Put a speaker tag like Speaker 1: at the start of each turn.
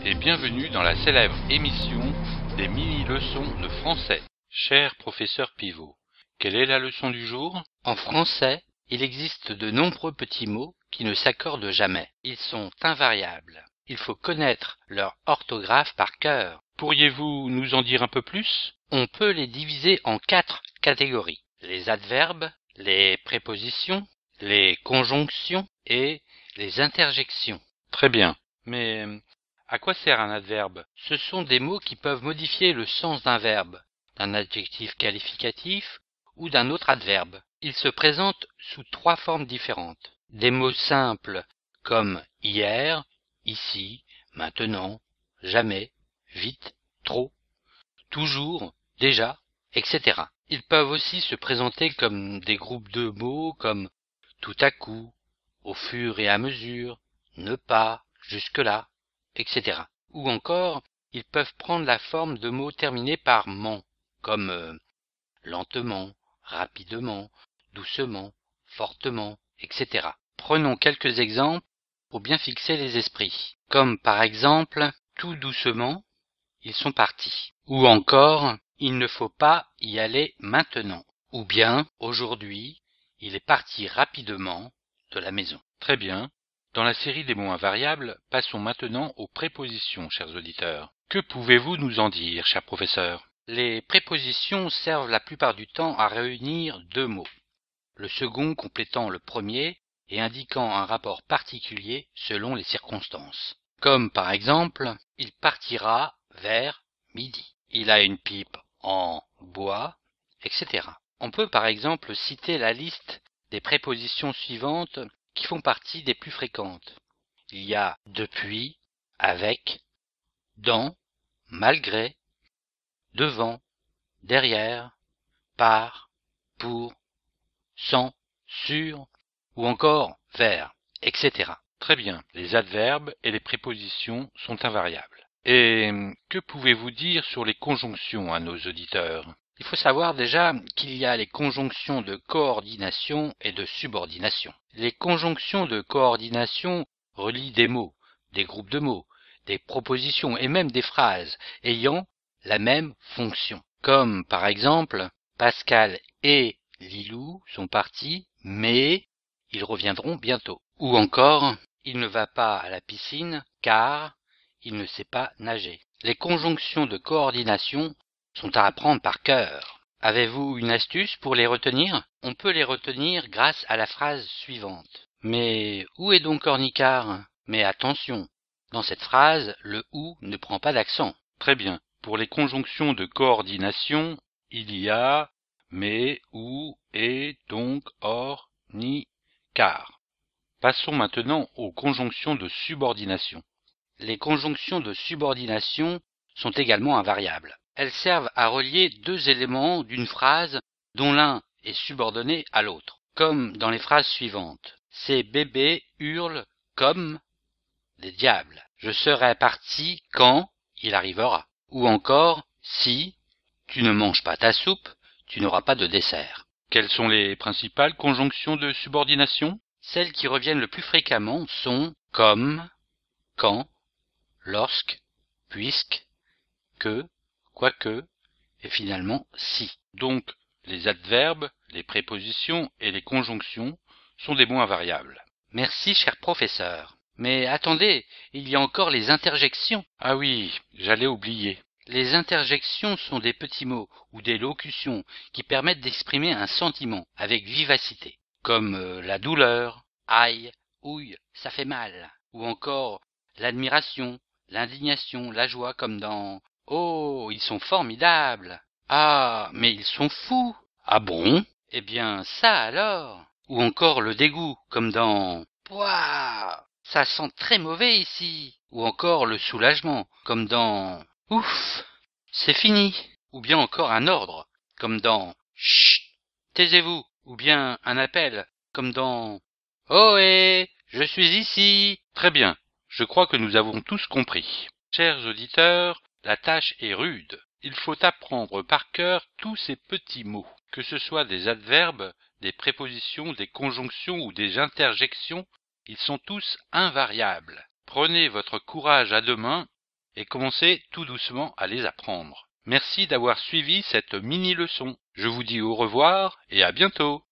Speaker 1: et bienvenue dans la célèbre émission des mini-leçons de français. Cher professeur Pivot, quelle est la leçon du jour?
Speaker 2: En français, il existe de nombreux petits mots qui ne s'accordent jamais. Ils sont invariables. Il faut connaître leur orthographe par cœur.
Speaker 1: Pourriez-vous nous en dire un peu plus?
Speaker 2: On peut les diviser en 4 catégories. Les adverbes, les prépositions, les conjonctions et les interjections.
Speaker 1: Très bien, mais à quoi sert un adverbe?
Speaker 2: Ce sont des mots qui peuvent modifier le sens d'un verbe, d'un adjectif qualificatif ou d'un autre adverbe. Ils se présentent sous 3 formes différentes. Des mots simples comme hier, ici, maintenant, jamais, vite, trop, toujours, déjà, etc. Ils peuvent aussi se présenter comme des groupes de mots comme tout à coup, au fur et à mesure, ne pas, jusque-là, etc. Ou encore, ils peuvent prendre la forme de mots terminés par ment, comme lentement, rapidement, doucement, fortement, etc. Prenons quelques exemples pour bien fixer les esprits. Comme par exemple, tout doucement, ils sont partis. Ou encore, il ne faut pas y aller maintenant. Ou bien, aujourd'hui, il est parti rapidement de la maison.
Speaker 1: Très bien. Dans la série des mots invariables, passons maintenant aux prépositions, chers auditeurs. Que pouvez-vous nous en dire, cher professeur?
Speaker 2: Les prépositions servent la plupart du temps à réunir 2 mots, le second complétant le premier et indiquant un rapport particulier selon les circonstances. Comme par exemple, il partira vers midi. Il a une pipe en bois, etc. On peut par exemple citer la liste des prépositions suivantes qui font partie des plus fréquentes. Il y a depuis, avec, dans, malgré, devant, derrière, par, pour, sans, sur, ou encore vers, etc.
Speaker 1: Très bien, les adverbes et les prépositions sont invariables. Et que pouvez-vous dire sur les conjonctions à nos auditeurs?
Speaker 2: Il faut savoir déjà qu'il y a les conjonctions de coordination et de subordination. Les conjonctions de coordination relient des mots, des groupes de mots, des propositions et même des phrases ayant la même fonction. Comme par exemple, Pascal et Lilou sont partis, mais ils reviendront bientôt. Ou encore, il ne va pas à la piscine car il ne sait pas nager. Les conjonctions de coordination sont à apprendre par cœur. Avez-vous une astuce pour les retenir? On peut les retenir grâce à la phrase suivante. Mais où est donc Ornicard? Mais attention, dans cette phrase, le ou ne prend pas d'accent.
Speaker 1: Très bien. Pour les conjonctions de coordination, il y a mais, ou, et, donc, or, ni, car. Passons maintenant aux conjonctions de subordination.
Speaker 2: Les conjonctions de subordination sont également invariables. Elles servent à relier 2 éléments d'une phrase dont l'un est subordonné à l'autre, comme dans les phrases suivantes. Ces bébés hurlent comme des diables. Je serai parti quand il arrivera. Ou encore, si tu ne manges pas ta soupe, tu n'auras pas de dessert.
Speaker 1: Quelles sont les principales conjonctions de subordination?
Speaker 2: Celles qui reviennent le plus fréquemment sont comme, quand, lorsque, puisque, que, quoique, et finalement si.
Speaker 1: Donc, les adverbes, les prépositions et les conjonctions sont des mots invariables.
Speaker 2: Merci, cher professeur. Mais attendez, il y a encore les interjections.
Speaker 1: Ah oui, j'allais oublier.
Speaker 2: Les interjections sont des petits mots ou des locutions qui permettent d'exprimer un sentiment avec vivacité, comme la douleur, aïe, ouille, ça fait mal, ou encore l'admiration, l'indignation, la joie comme dans « Oh, ils sont formidables !»« Ah, mais ils sont fous !»« Ah bon ?»« Eh bien, ça alors !» Ou encore le dégoût comme dans « Pouah, ça sent très mauvais ici !» Ou encore le soulagement comme dans « Ouf, c'est fini !» Ou bien encore un ordre comme dans « Chut, taisez-vous !» Ou bien un appel comme dans « Ohé, je suis ici !»
Speaker 1: Très bien, je crois que nous avons tous compris. Chers auditeurs, la tâche est rude. Il faut apprendre par cœur tous ces petits mots, que ce soit des adverbes, des prépositions, des conjonctions ou des interjections, ils sont tous invariables. Prenez votre courage à 2 mains et commencez tout doucement à les apprendre. Merci d'avoir suivi cette mini-leçon. Je vous dis au revoir et à bientôt.